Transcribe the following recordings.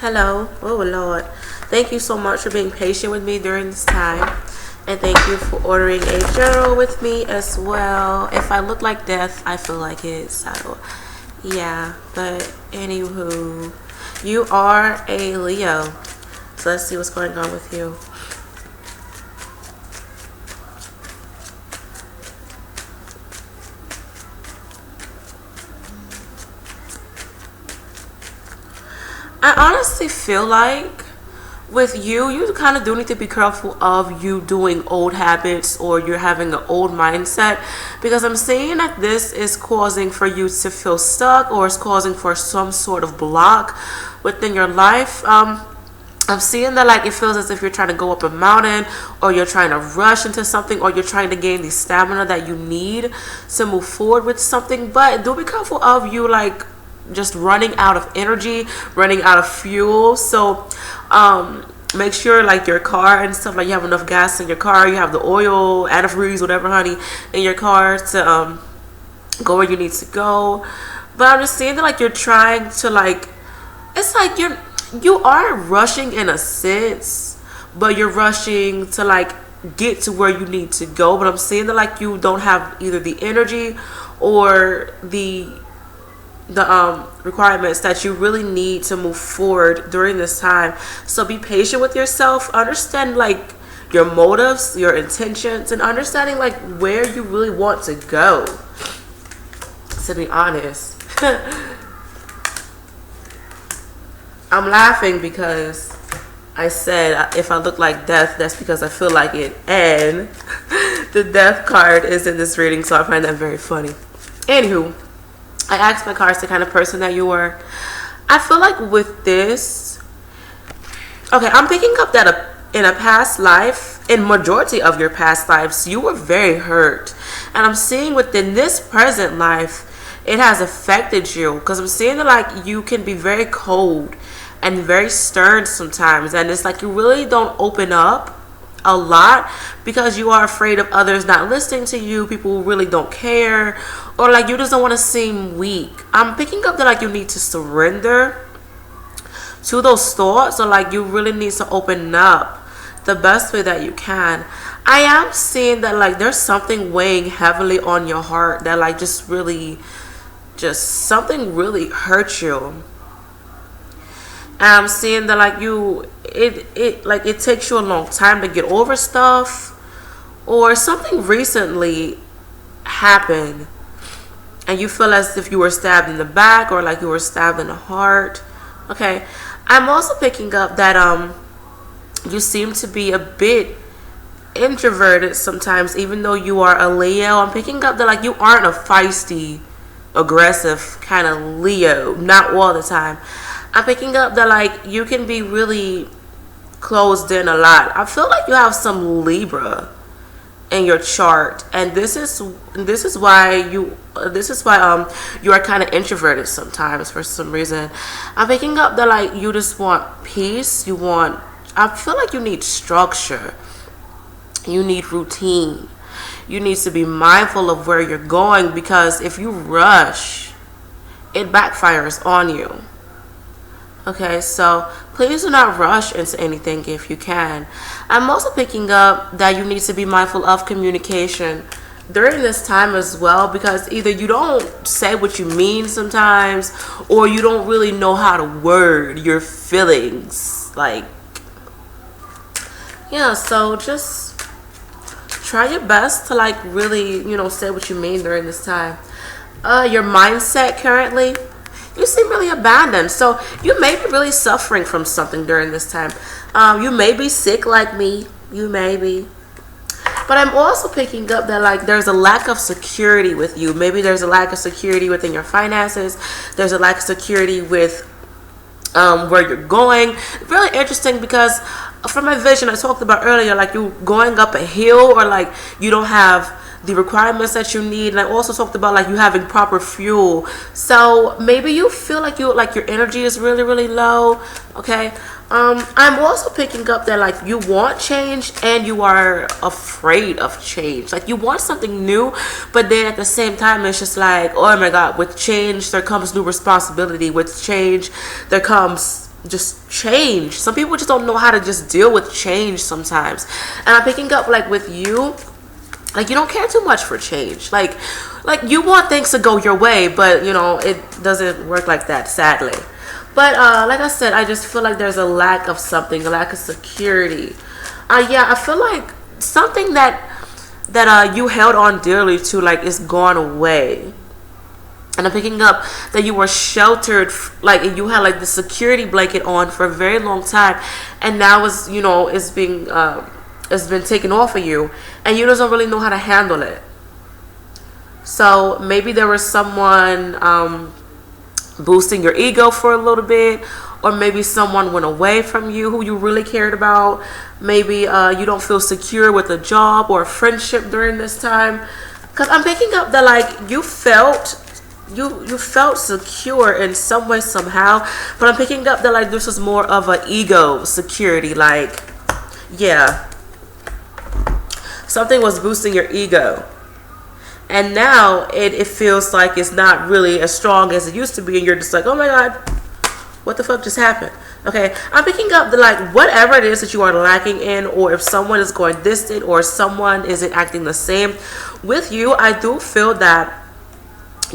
Hello. Oh, Lord. Thank you so much for being patient with me during this time. And thank you for ordering a journal with me as well. If I look like death, I feel like it. So, yeah. But, anywho, you are a Leo. So, let's see what's going on with you. I honestly feel like with you kind of do need to be careful of you doing old habits or you're having an old mindset, because I'm saying that this is causing for you to feel stuck or it's causing for some sort of block within your life. I'm seeing that like it feels as if you're trying to go up a mountain or you're trying to rush into something or you're trying to gain the stamina that you need to move forward with something. But do be careful of you like just running out of energy, running out of fuel. So make sure like your car and stuff, like you have enough gas in your car, you have the oil, antifreeze, whatever, honey, in your car to go where you need to go. But I'm just saying that like you're trying to like, it's like you are rushing in a sense, but you're rushing to like get to where you need to go. But I'm saying that like you don't have either the energy or the requirements that you really need to move forward during this time. So be patient with yourself, understand like your motives, your intentions, and understanding like where you really want to go, to be honest. I'm laughing because I said if I look like death, that's because I feel like it, and the death card is in this reading, so I find that very funny. Anywho, I asked my cards the kind of person that you were. I feel like with this, okay, I'm picking up that in a past life, in majority of your past lives, you were very hurt. And I'm seeing within this present life, it has affected you. Because I'm seeing that like you can be very cold and very stern sometimes. And it's like you really don't open up a lot because you are afraid of others not listening to you, people who really don't care, or like you just don't want to seem weak. I'm picking up that like you need to surrender to those thoughts, or like you really need to open up the best way that you can. I am seeing that like there's something weighing heavily on your heart that like just something really hurt you. I'm seeing that like it takes you a long time to get over stuff, or something recently happened and you feel as if you were stabbed in the back or like you were stabbed in the heart. Okay, I'm also picking up that you seem to be a bit introverted sometimes, even though you are a Leo. I'm picking up that like you aren't a feisty, aggressive kind of Leo, not all the time. I'm picking up that like you can be really closed in a lot. I feel like you have some Libra in your chart, and this is why you are kind of introverted sometimes for some reason. I'm picking up that like you just want peace. I feel like you need structure. You need routine. You need to be mindful of where you're going, because if you rush, it backfires on you. Okay, so please do not rush into anything if you can. I'm also picking up that you need to be mindful of communication during this time as well, because either you don't say what you mean sometimes, or you don't really know how to word your feelings. Like, yeah, so just try your best to like really, say what you mean during this time. Your mindset currently, you seem really abandoned. So you may be really suffering from something during this time. You may be sick like me. You may be. But I'm also picking up that like there's a lack of security with you. Maybe there's a lack of security within your finances. There's a lack of security with where you're going. Really interesting, because from my vision I talked about earlier, like you going up a hill, or like you don't have the requirements that you need. And I also talked about like you having proper fuel. So maybe you feel like your energy is really, really low. Okay. I'm also picking up that like you want change and you are afraid of change. Like you want something new, but then at the same time it's just like, oh my God, with change there comes new responsibility. With change there comes just change. Some people just don't know how to just deal with change sometimes. And I'm picking up like with you, like you don't care too much for change. Like you want things to go your way, but you know, it doesn't work like that, sadly. But like I said, I just feel like there's a lack of something, a lack of security. Yeah, I feel like something that you held on dearly to, like, is gone away. And I'm picking up that you were sheltered, like you had like the security blanket on for a very long time, and now it's, you know, it's been taken off of you, and you don't really know how to handle it. So maybe there was someone boosting your ego for a little bit, or maybe someone went away from you who you really cared about. Maybe you don't feel secure with a job or a friendship during this time, because I'm picking up that like you felt secure in some way, somehow, but I'm picking up that like this was more of an ego security. Like, yeah, something was boosting your ego, and now it feels like it's not really as strong as it used to be, and you're just like, oh my god, what the fuck just happened? Okay, I'm picking up the like whatever it is that you are lacking in, or if someone is going distant or someone isn't acting the same with you, I do feel that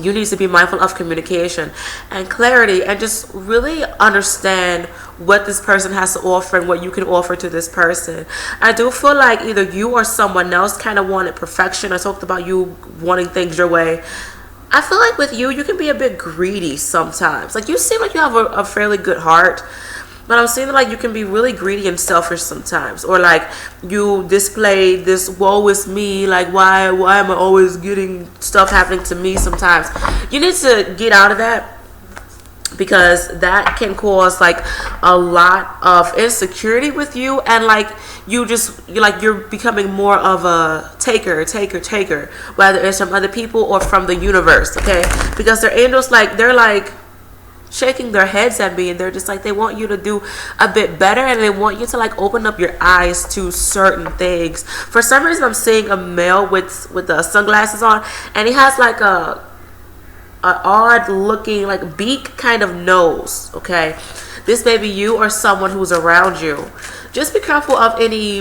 you need to be mindful of communication and clarity, and just really understand what this person has to offer and what you can offer to this person. I do feel like either you or someone else kind of wanted perfection. I talked about you wanting things your way. I feel like with you, you can be a bit greedy sometimes. Like, you seem like you have a fairly good heart, but I'm seeing that like you can be really greedy and selfish sometimes, or like you display this woe is me, like why am I always getting stuff happening to me sometimes. You need to get out of that, because that can cause like a lot of insecurity with you, and like you're becoming more of a taker, whether it's from other people or from the universe. Okay, because their angels, like, they're like shaking their heads at me, and they're just like, they want you to do a bit better, and they want you to like open up your eyes to certain things. For some reason, I'm seeing a male with the sunglasses on, and he has like a odd looking like beak kind of nose. Okay, this may be you or someone who's around you. Just be careful of any,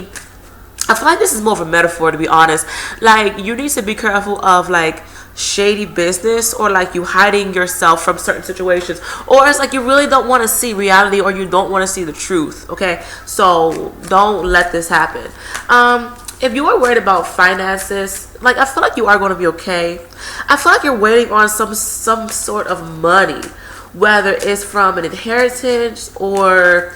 I feel like this is more of a metaphor, to be honest. Like, you need to be careful of like shady business, or like you hiding yourself from certain situations, or it's like you really don't want to see reality, or you don't want to see the truth. Okay, so don't let this happen. If you are worried about finances, like, I feel like you are going to be okay. I feel like you're waiting on some sort of money, whether it's from an inheritance, or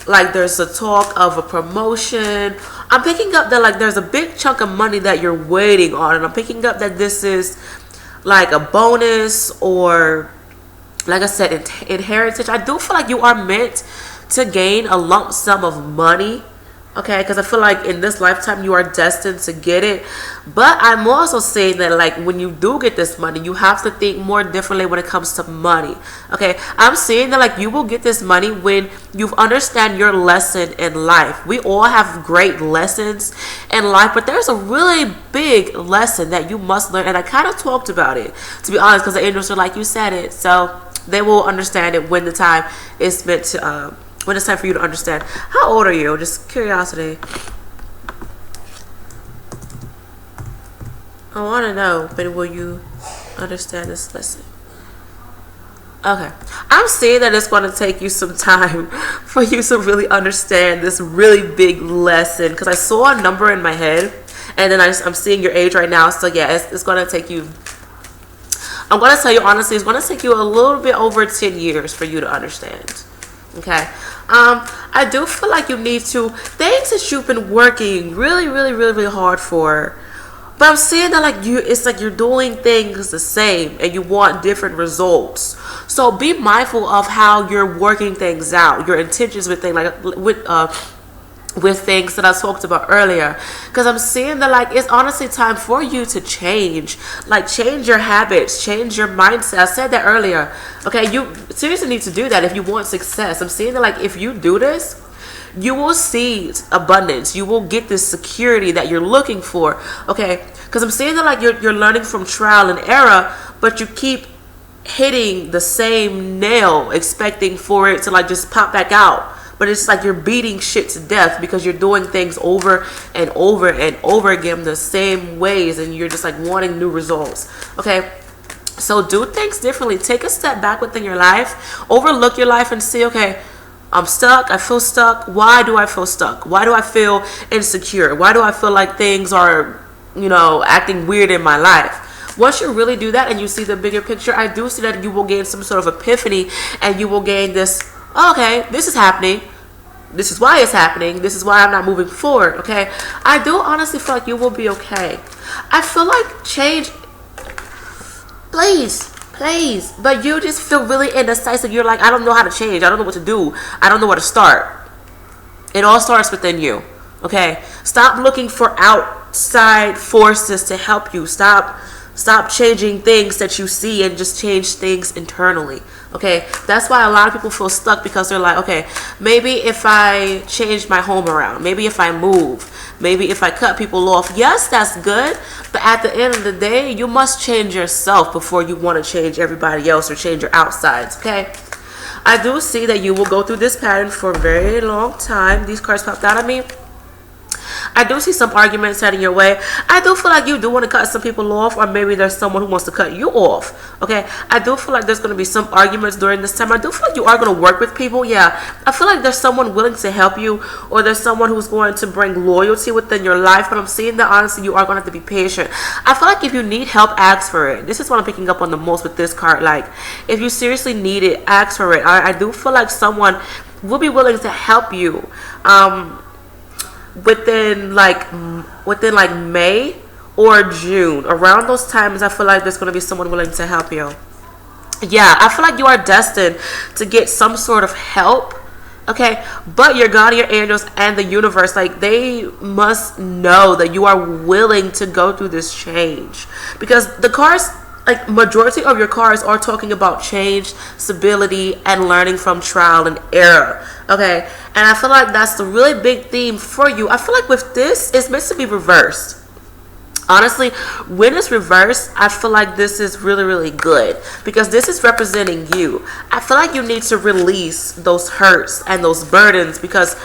like there's a talk of a promotion. I'm picking up that like there's a big chunk of money that you're waiting on, and I'm picking up that this is like a bonus, or like I said, inheritance. I do feel like you are meant to gain a lump sum of money. Okay, because I feel like in this lifetime you are destined to get it. But I'm also saying that like when you do get this money, you have to think more differently when it comes to money. Okay, I'm saying that like you will get this money when you understand your lesson in life. We all have great lessons in life, but there's a really big lesson that you must learn, and I kind of talked about it, to be honest, because the angels are like, you said it, so they will understand it when the time is meant to when it's time for you to understand. How old are you? Just curiosity. I want to know, but will you understand this lesson? Okay. I'm saying that it's going to take you some time for you to really understand this really big lesson, because I saw a number in my head, and then I'm seeing your age right now. So yeah, it's going to take you, I'm going to tell you honestly, it's going to take you a little bit over 10 years for you to understand. Okay. I do feel like you need to, things that you've been working really hard for, but I'm saying that like it's like you're doing things the same and you want different results. So be mindful of how you're working things out, your intentions with things, like with things that I talked about earlier, because I'm seeing that like it's honestly time for you to change, like change your habits, change your mindset. I said that earlier. Okay, you seriously need to do that if you want success. I'm seeing that like if you do this, you will see abundance, you will get this security that you're looking for. Okay, because I'm seeing that like you're learning from trial and error, but you keep hitting the same nail expecting for it to like just pop back out. But it's like you're beating shit to death because you're doing things over and over and over again the same ways, and you're just like wanting new results. Okay, so do things differently. Take a step back within your life, overlook your life and see, okay, I'm stuck, I feel stuck. Why do I feel stuck? Why do I feel insecure? Why do I feel like things are, acting weird in my life? Once you really do that and you see the bigger picture, I do see that you will gain some sort of epiphany, and you will gain this, okay, this is happening. This is why it's happening. This is why I'm not moving forward, okay? I do honestly feel like you will be okay. I feel like change, please, but you just feel really indecisive. You're like, I don't know how to change. I don't know what to do. I don't know where to start. It all starts within you, okay? Stop looking for outside forces to help you. Stop changing things that you see and just change things internally. Okay, that's why a lot of people feel stuck, because they're like, okay, maybe if I change my home around, maybe if I move, maybe if I cut people off. Yes, that's good, but at the end of the day, you must change yourself before you want to change everybody else or change your outsides. Okay, I do see that you will go through this pattern for a very long time. These cards popped out at me. I do see some arguments heading your way. I do feel like you do want to cut some people off, or maybe there's someone who wants to cut you off. Okay, I do feel like there's going to be some arguments during this time. I do feel like you are going to work with people. Yeah, I feel like there's someone willing to help you, or there's someone who's going to bring loyalty within your life. But I'm seeing that honestly, you are going to have to be patient. I feel like if you need help, ask for it. This is what I'm picking up on the most with this card. Like, if you seriously need it, ask for it. I do feel like someone will be willing to help you. Within like May or June, around those times, I feel like there's going to be someone willing to help you. Yeah, I feel like you are destined to get some sort of help. Okay, but your God, your angels, and the universe, like, they must know that you are willing to go through this change, because the cards, like, majority of your cards are talking about change, stability, and learning from trial and error. Okay, and I feel like that's the really big theme for you. I feel like with this, it's meant to be reversed. Honestly, when it's reversed, I feel like this is really, really good, because this is representing you. I feel like you need to release those hurts and those burdens, because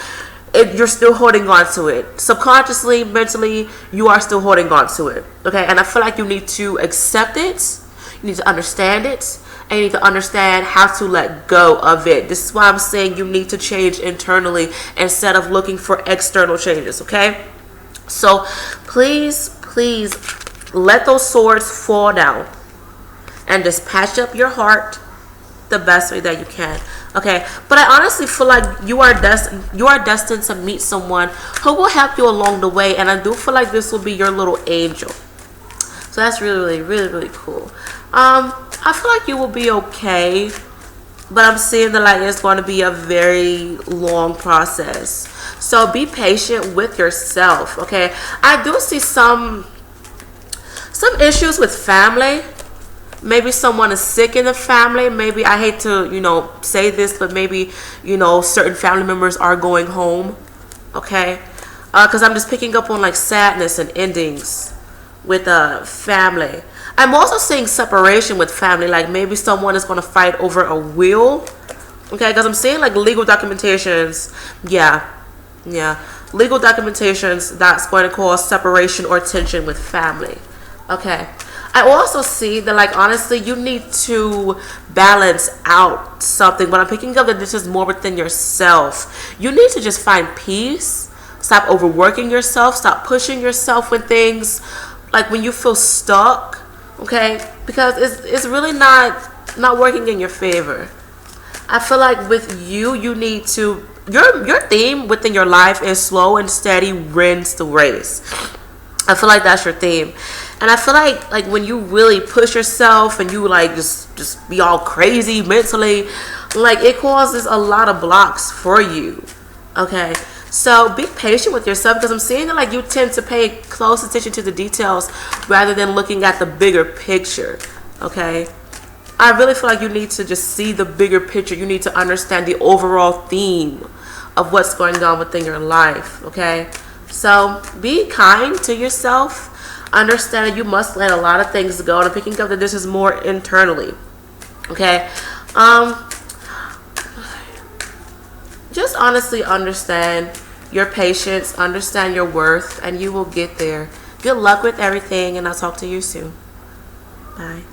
you're still holding on to it. Subconsciously, mentally, you are still holding on to it. Okay, and I feel like you need to accept it. You need to understand it. And you need to understand how to let go of it. This is why I'm saying you need to change internally instead of looking for external changes, okay? So please let those swords fall down and just patch up your heart the best way that you can. Okay, but I honestly feel like you are destined to meet someone who will help you along the way, and I do feel like this will be your little angel. So that's really, really, really cool. I feel like you will be okay, but I'm seeing that like it's going to be a very long process. So be patient with yourself, okay? I do see some issues with family. Maybe someone is sick in the family. Maybe, I hate to, say this, but maybe, certain family members are going home, okay? Because I'm just picking up on like sadness and endings with family. I'm also seeing separation with family, like maybe someone is going to fight over a will, okay? Because I'm seeing like legal documentations, yeah, legal documentations that's going to cause separation or tension with family, okay? I also see that, like, honestly, you need to balance out something, but I'm picking up that this is more within yourself. You need to just find peace, stop overworking yourself, stop pushing yourself with things, like when you feel stuck, okay? Because it's really not working in your favor. I feel like with you need to, your theme within your life is slow and steady wins the race. I feel like that's your theme. And I feel like when you really push yourself and you like just be all crazy mentally, like it causes a lot of blocks for you, okay? So be patient with yourself, because I'm seeing that like you tend to pay close attention to the details rather than looking at the bigger picture, okay? I really feel like you need to just see the bigger picture. You need to understand the overall theme of what's going on within your life, okay? So be kind to yourself. Understand that you must let a lot of things go. And I'm picking up that this is more internally, Okay. Just honestly understand your patience, understand your worth, and you will get there. Good luck with everything, and I'll talk to you soon. Bye.